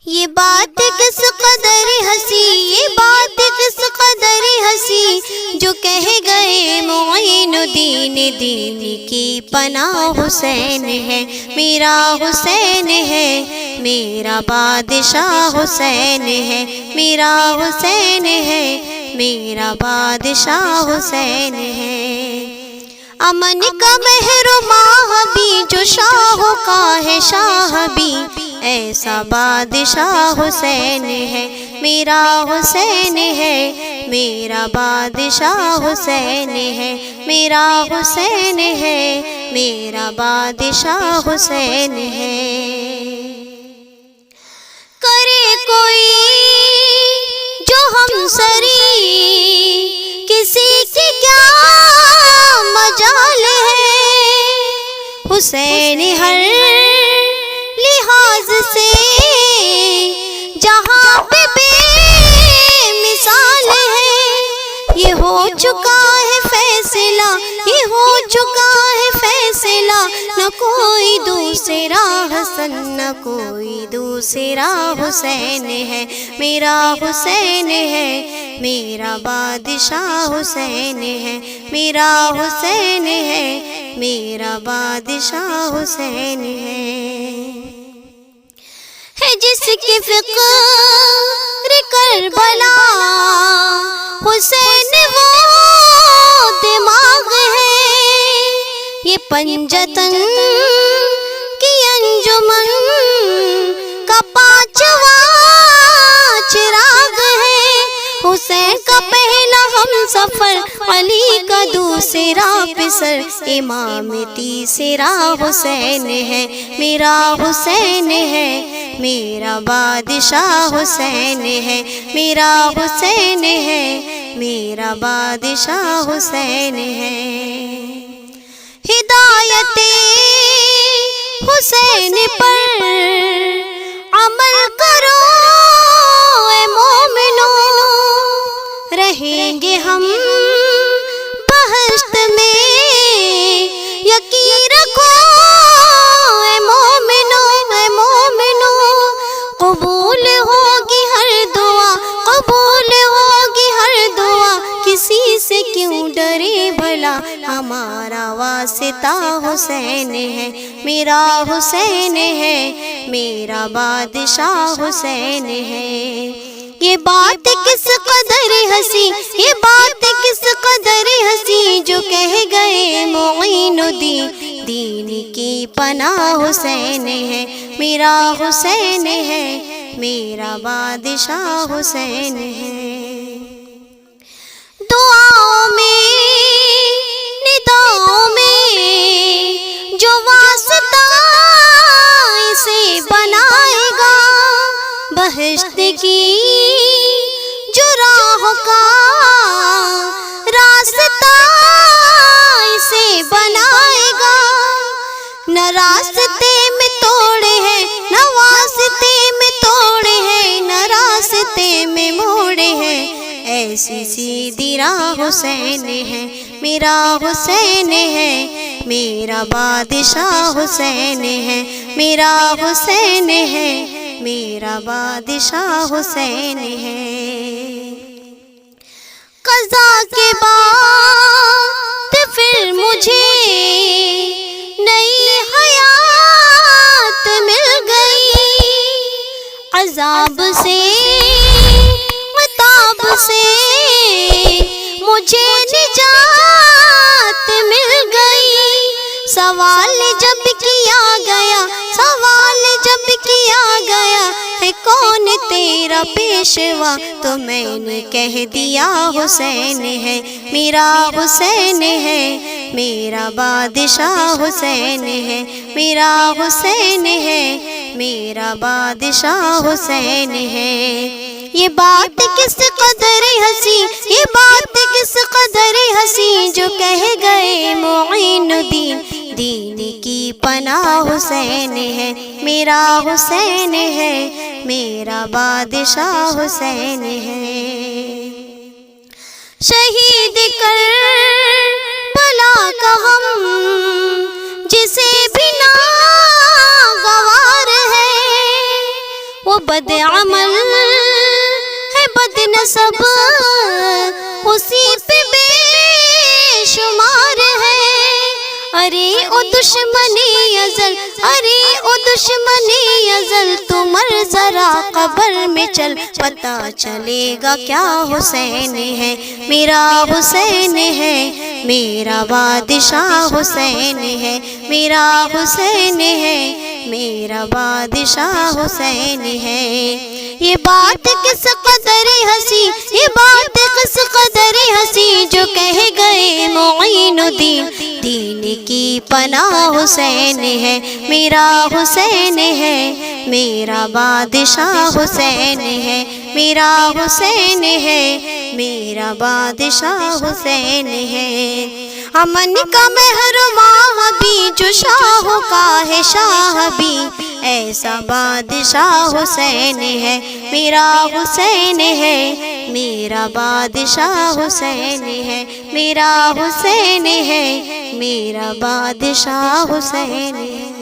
یہ بات کس قدر ہنسی، یہ بات کس قدر ہنسی، جو کہہ گئے معین الدین دین کی پناہ حسین ہے، میرا حسین ہے، میرا بادشاہ حسین ہے، میرا حسین ہے، میرا بادشاہ حسین ہے۔ امن کا محرماں بھی جو شاہ کا ہے شاہ بھی، ایسا بادشاہ حسین ہے، میرا حسین ہے، میرا بادشاہ حسین ہے، میرا حسین ہے، میرا بادشاہ حسین ہے۔ کرے کوئی جو ہم سری، کسی کی کیا مجال ہے، حسین ہر لحاظ سے جہاں پہ بے مثال ہے۔ یہ ہو چکا ہے فیصلہ، یہ ہو چکا ہے فیصلہ، نہ کوئی دوسرا حسن، نہ کوئی دوسرا حسین ہے، میرا حسین ہے، میرا بادشاہ حسین ہے، میرا حسین ہے، میرا بادشاہ حسین ہے جس کی فکر کربلا، حسین وہ دماغ ہے، یہ پنجتن کی انجمن کا پانچواں چراغ ہے، حسین کا پہلا ہم سفر، علی کا دوسرا پسر، امام تیسرا حسین ہے، میرا حسین ہے، میرا بادشاہ حسین ہے، میرا حسین ہے، میرا بادشاہ حسین ہے۔ ہدایت حسین پر عمل کرو اے مومنو، رہیں گے ہم بہشت میں، یقین رکھو اے مومنو، اے مومنو، قبول ہوگی ہر دعا، قبول ہوگی ہر دعا، کسی سے کیوں ڈرے بھلا، ہمارا واسطہ حسین ہے، میرا حسین ہے، میرا بادشاہ حسین ہے۔ یہ بات کس قدر ہنسی، یہ بات کس قدر ہنسی، جو کہہ گئے معین الدین دین کی پناہ حسین ہے، میرا حسین ہے، میرا بادشاہ حسین ہے۔ دعاؤں میں نداؤں میں جو واسطہ اسے بنائے گا، بہشت کی جو راہ کا راستہ اسے بنائے گا، نہ راستے میں توڑے ہیں، نہ واسطے میں توڑے ہیں، نہ راستے میں موڑے ہیں، ایسی سیدھی راہ حسین ہے، میرا حسین ہے، میرا بادشاہ حسین ہے، میرا حسین ہے، میرا بادشاہ حسین ہے۔ قضا کے بعد پھر مجھے نئی حیات مل گئی، عذاب سے عطاب سے مجھے نجات مل گئی۔ سوال جب کیا گیا، سوال جب کیا گیا ہے کون تیرا پیشوا، تو میں نے کہہ دیا حسین ہے، میرا حسین ہے، میرا بادشاہ حسین ہے، میرا حسین ہے، میرا بادشاہ حسین ہے۔ یہ بات کس قدر ہنسی، یہ بات کس قدر ہنسی، جو کہہ گئے معین الدین دین کی پناہ حسین ہے، میرا حسین ہے، میرا بادشاہ حسین ہے۔ شہید کربلا کا غم جسے بھی ناگوار ہے، وہ وہ بد عمل ہے بد نسب، اسی پہ بے شمار ہے۔ ارے او دشمنی ازل، ارے او دشمنی ازل، تو مر ذرا قبر میں چل، پتہ چلے گا کیا حسین ہے، میرا حسین ہے، میرا بادشاہ حسین ہے، میرا حسین ہے، میرا بادشاہ حسین ہے۔ یہ بات کس قدر ہنسی، یہ بات کس قدر ہنسی، جو کہہ گئے معین الدین، دین کی پناہ حسین ہے، میرا حسین ہے، میرا بادشاہ حسین ہے، میرا حسین ہے، میرا بادشاہ حسین ہے۔ امن کا محرماں بھی جو شاہوں کا ہے شاہ بھی، ایسا بادشاہ حسین ہے، میرا حسین ہے، میرا بادشاہ حسین ہے، میرا حسین ہے، میرا بادشاہ حسین ہے۔